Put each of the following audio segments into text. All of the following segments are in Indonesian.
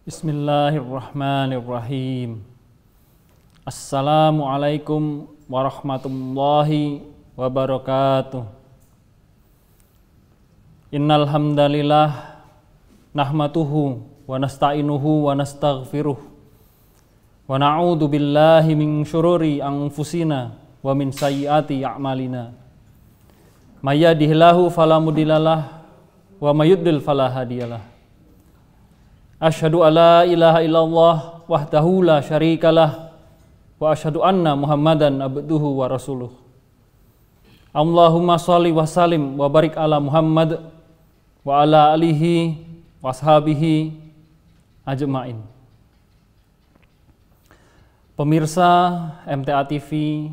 Bismillahirrahmanirrahim. Assalamualaikum warahmatullahi wabarakatuh. Innal hamdalillah nahmaduhu wa nasta'inuhu wa nastaghfiruh wa na'udzu billahi min syururi anfusina wa min sayyiati a'malina. May yahdihillahu fala mudhillalah wa may yudlil fala hadiyalah. Asyhadu alla ilaha illallah wahdahu la syarikalah wa asyhadu anna Muhammadan abduhu wa rasuluh. Allahumma shalli wa sallim wa barik ala Muhammad wa ala alihi wa ashabihi ajmain. Pemirsa MTA TV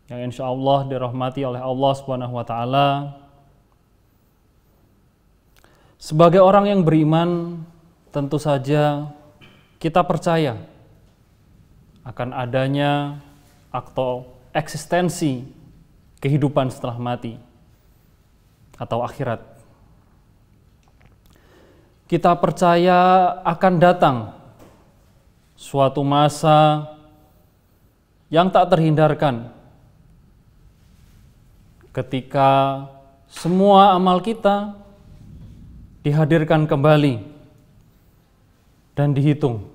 yang insyaallah dirahmati oleh Allah Subhanahu wa taala. Sebagai orang yang beriman, tentu saja kita percaya akan adanya atau eksistensi kehidupan setelah mati atau akhirat. Kita percaya akan datang suatu masa yang tak terhindarkan ketika semua amal kita dihadirkan kembali dan dihitung.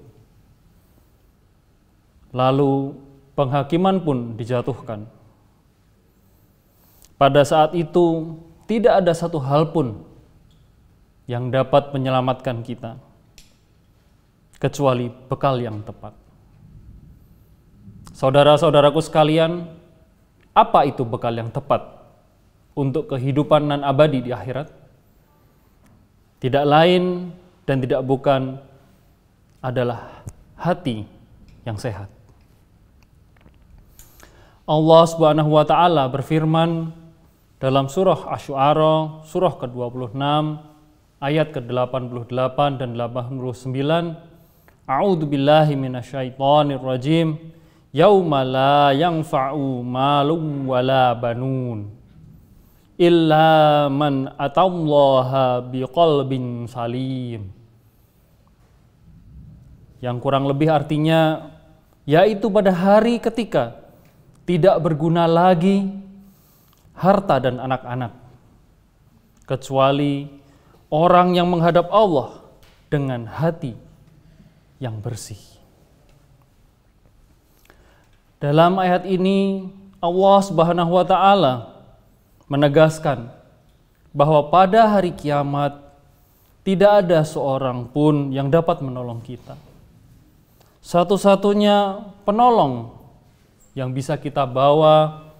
Lalu penghakiman pun dijatuhkan. Pada saat itu tidak ada satu hal pun yang dapat menyelamatkan kita kecuali bekal yang tepat. Saudara-saudaraku sekalian, apa itu bekal yang tepat untuk kehidupan nan abadi di akhirat? Tidak lain dan tidak bukan adalah hati yang sehat. Allah Subhanahu wa taala berfirman dalam surah Asy-Syu'ara surah ke-26 ayat ke-88 dan 89, A'udzu billahi minasyaitonir rajim. Yauma la yanfa'u malun wala banun illa man atallaha biqalbin salim. Yang kurang lebih artinya yaitu pada hari ketika tidak berguna lagi harta dan anak-anak kecuali orang yang menghadap Allah dengan hati yang bersih. Dalam ayat ini Allah Subhanahu wa taala menegaskan bahwa pada hari kiamat tidak ada seorang pun yang dapat menolong kita. Satu-satunya penolong yang bisa kita bawa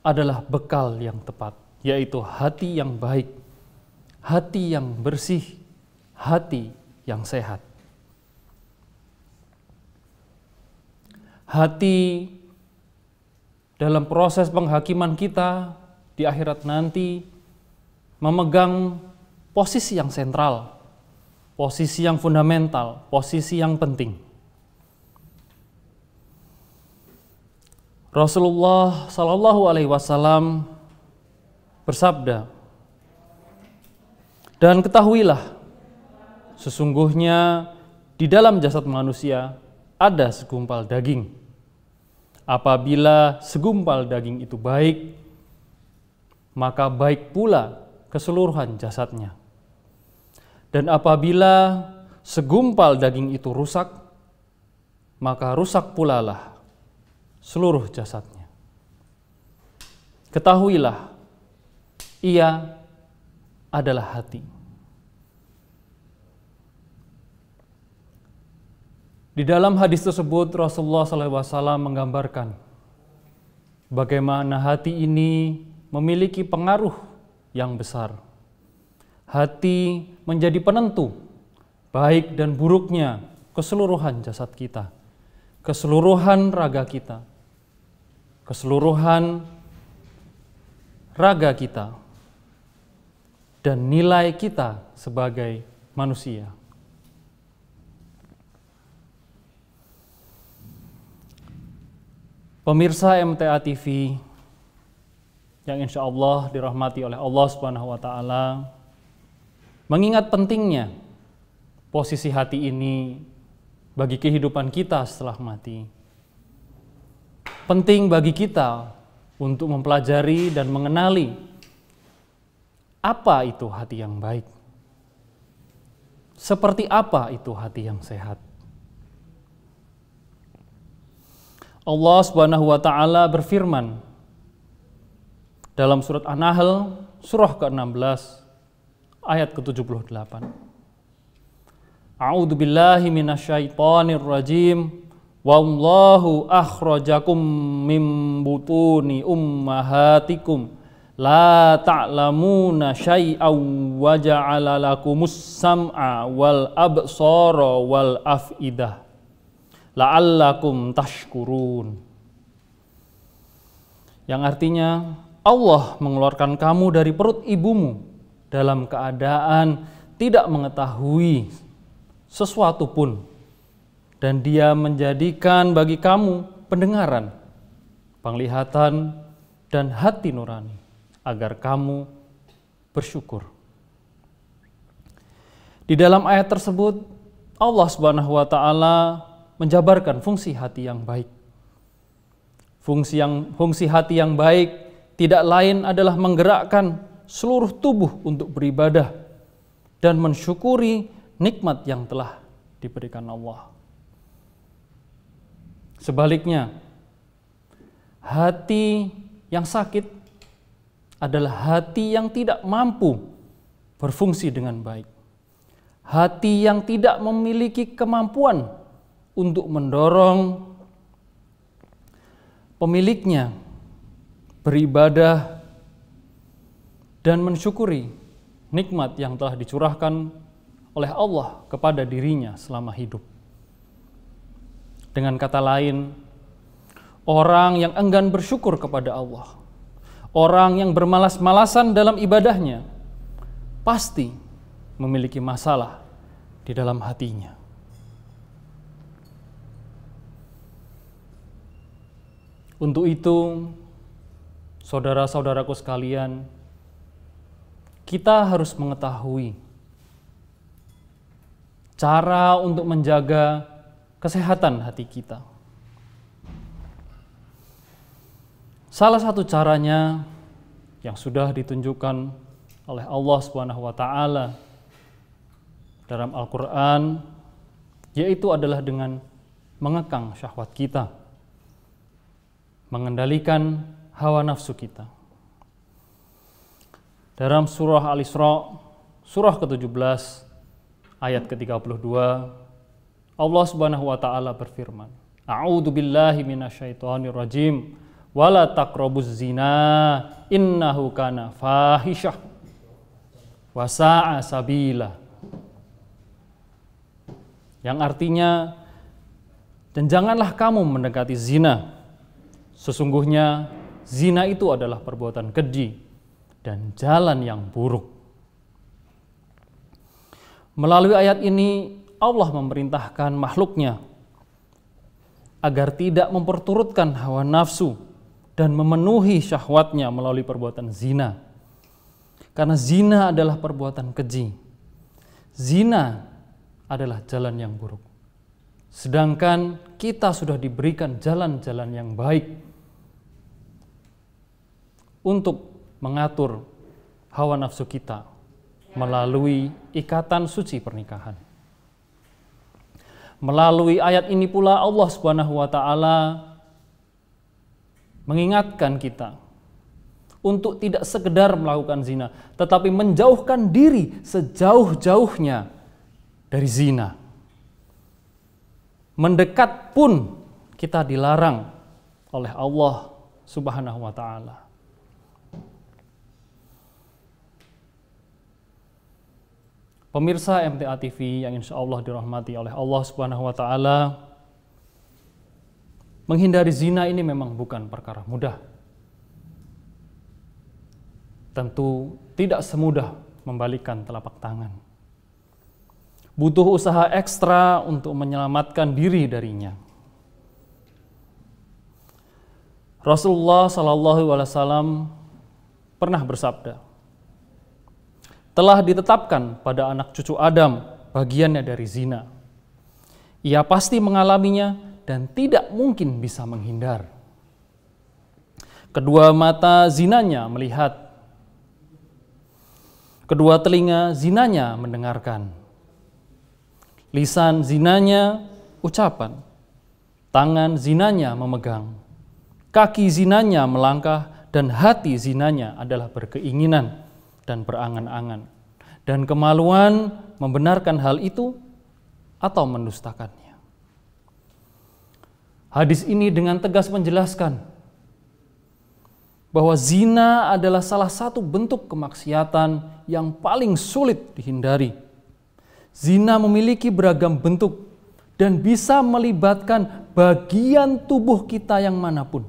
adalah bekal yang tepat, yaitu hati yang baik, hati yang bersih, hati yang sehat. Hati dalam proses penghakiman kita di akhirat nanti memegang posisi yang sentral, posisi yang fundamental, posisi yang penting. Rasulullah Shallallahu Alaihi Wasallam bersabda, dan ketahuilah, sesungguhnya di dalam jasad manusia ada segumpal daging. Apabila segumpal daging itu baik, maka baik pula keseluruhan jasadnya. Dan apabila segumpal daging itu rusak, maka rusak pula lah seluruh jasadnya. Ketahuilah, ia adalah hati. Di dalam hadis tersebut Rasulullah SAW menggambarkan bagaimana hati ini memiliki pengaruh yang besar. Hati menjadi penentu baik dan buruknya keseluruhan jasad kita, keseluruhan raga kita, keseluruhan raga kita, dan nilai kita sebagai manusia. Pemirsa MTA TV yang insya Allah dirahmati oleh Allah Subhanahu wa taala, mengingat pentingnya posisi hati ini bagi kehidupan kita setelah mati. Penting bagi kita untuk mempelajari dan mengenali apa itu hati yang baik. Seperti apa itu hati yang sehat. Allah Subhanahu wa taala berfirman dalam surat An-Nahl surah ke-16 ayat ke-78. A'udzu billahi minasyaitonir rajim. Wallahu akhrajakum mim butuni ummahatikum la ta'lamuna syai'aw wa ja'ala lakumus sam'a wal absara wal af'idah la'allakum tashkurun. Yang artinya Allah mengeluarkan kamu dari perut ibumu dalam keadaan tidak mengetahui sesuatu pun, dan Dia menjadikan bagi kamu pendengaran, penglihatan, dan hati nurani agar kamu bersyukur. Di dalam ayat tersebut Allah Subhanahu wa taala menjabarkan fungsi hati yang baik. Fungsi hati yang baik tidak lain adalah menggerakkan seluruh tubuh untuk beribadah dan mensyukuri nikmat yang telah diberikan Allah. Sebaliknya, hati yang sakit adalah hati yang tidak mampu berfungsi dengan baik. Hati yang tidak memiliki kemampuan untuk mendorong pemiliknya beribadah dan mensyukuri nikmat yang telah dicurahkan oleh Allah kepada dirinya selama hidup. Dengan kata lain, orang yang enggan bersyukur kepada Allah, orang yang bermalas-malasan dalam ibadahnya, pasti memiliki masalah di dalam hatinya. Untuk itu, saudara-saudaraku sekalian, kita harus mengetahui cara untuk menjaga kesehatan hati kita. Salah satu caranya yang sudah ditunjukkan oleh Allah Subhanahu wa taala dalam Al-Qur'an, yaitu adalah dengan mengekang syahwat kita, mengendalikan hawa nafsu kita. Dalam surah Al-Isra, surah ke-17, ayat ke-32, Allah Subhanahu wa taala berfirman, A'udzu billahi minasyaitonir rajim, wala taqrabuz zina innahu kana fahisyah wa sa'a sabila. Yang artinya, dan janganlah kamu mendekati zina. Sesungguhnya zina itu adalah perbuatan keji dan jalan yang buruk. Melalui ayat ini Allah memerintahkan makhluknya agar tidak memperturutkan hawa nafsu dan memenuhi syahwatnya melalui perbuatan zina. Karena zina adalah perbuatan keji. Zina adalah jalan yang buruk. Sedangkan kita sudah diberikan jalan-jalan yang baik untuk mengatur hawa nafsu kita melalui ikatan suci pernikahan. Melalui ayat ini pula Allah Subhanahu wa taala mengingatkan kita untuk tidak sekedar melakukan zina, tetapi menjauhkan diri sejauh-jauhnya dari zina. Mendekat pun kita dilarang oleh Allah Subhanahu wa taala. Pemirsa MTA TV yang insya Allah dirahmati oleh Allah Subhanahu wa taala, menghindari zina ini memang bukan perkara mudah. Tentu tidak semudah membalikkan telapak tangan. Butuh usaha ekstra untuk menyelamatkan diri darinya. Rasulullah SAW pernah bersabda, telah ditetapkan pada anak cucu Adam bagiannya dari zina. Ia pasti mengalaminya dan tidak mungkin bisa menghindar. Kedua mata zinanya melihat, kedua telinga zinanya mendengarkan, lisan zinanya ucapan, tangan zinanya memegang, kaki zinanya melangkah, dan hati zinanya adalah berkeinginan dan berangan-angan. Dan kemaluan membenarkan hal itu atau mendustakannya. Hadis ini dengan tegas menjelaskan bahwa zina adalah salah satu bentuk kemaksiatan yang paling sulit dihindari. Zina memiliki beragam bentuk dan bisa melibatkan bagian tubuh kita yang manapun.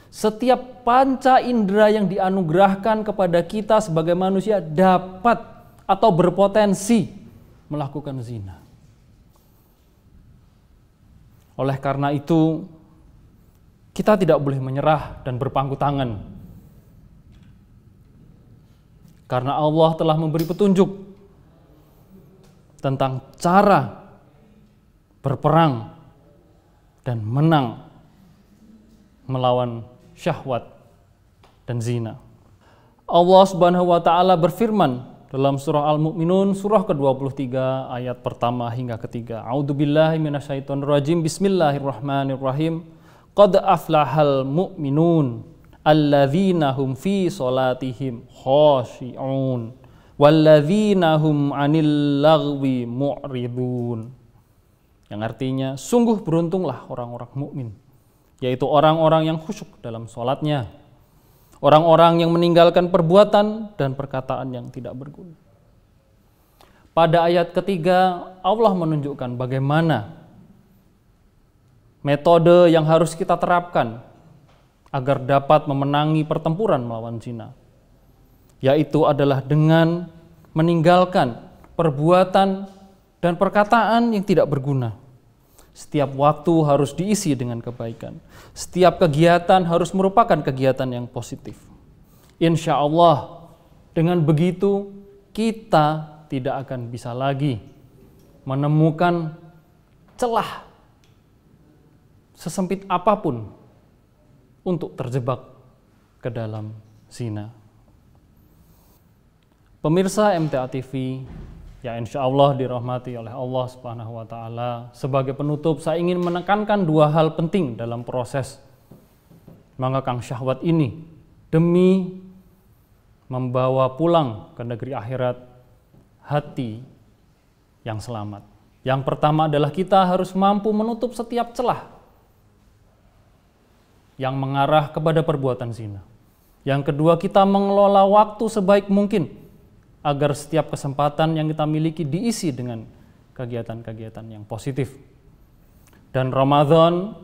Setiap panca indera yang dianugerahkan kepada kita sebagai manusia dapat atau berpotensi melakukan zina. Oleh karena itu, kita tidak boleh menyerah dan berpangku tangan. Karena Allah telah memberi petunjuk tentang cara berperang dan menang melawan syahwat dan zina. Allah Subhanahu wa taala berfirman dalam surah Al-Mu'minun surah ke-23 ayat pertama hingga ketiga. A'udzubillahi minasyaitonirrajim. Bismillahirrahmanirrahim. Qad aflahal mu'minun alladzina hum fi salatihim khashi'un walladzina hum 'anil lagwi mu'ridun. Yang artinya sungguh beruntunglah orang-orang mukmin, yaitu orang-orang yang khusyuk dalam sholatnya, orang-orang yang meninggalkan perbuatan dan perkataan yang tidak berguna. Pada ayat ketiga, Allah menunjukkan bagaimana metode yang harus kita terapkan agar dapat memenangi pertempuran melawan zina, yaitu adalah dengan meninggalkan perbuatan dan perkataan yang tidak berguna. Setiap waktu harus diisi dengan kebaikan. Setiap kegiatan harus merupakan kegiatan yang positif. Insya Allah, dengan begitu kita tidak akan bisa lagi menemukan celah sesempit apapun untuk terjebak ke dalam zina. Pemirsa MTA TV, ya insya Allah dirahmati oleh Allah Subhanahu wa taala. Sebagai penutup, saya ingin menekankan dua hal penting dalam proses mengekang syahwat ini demi membawa pulang ke negeri akhirat hati yang selamat. Yang pertama adalah kita harus mampu menutup setiap celah yang mengarah kepada perbuatan zina. Yang kedua, kita mengelola waktu sebaik mungkin agar setiap kesempatan yang kita miliki diisi dengan kegiatan-kegiatan yang positif. Dan Ramadan,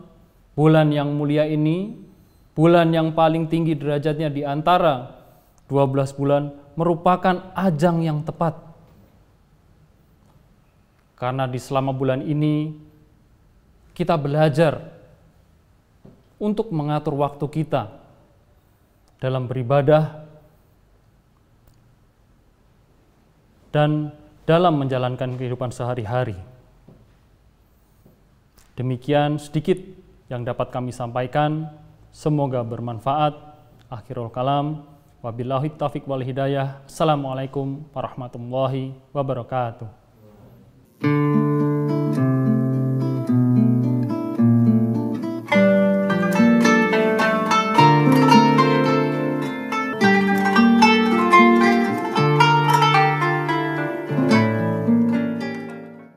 bulan yang mulia ini, bulan yang paling tinggi derajatnya di antara 12 bulan, merupakan ajang yang tepat. Karena di selama bulan ini, kita belajar untuk mengatur waktu kita dalam beribadah dan dalam menjalankan kehidupan sehari-hari. Demikian sedikit yang dapat kami sampaikan. Semoga bermanfaat. Akhirul kalam. Wabillahi taufiq wal hidayah. Assalamualaikum warahmatullahi wabarakatuh.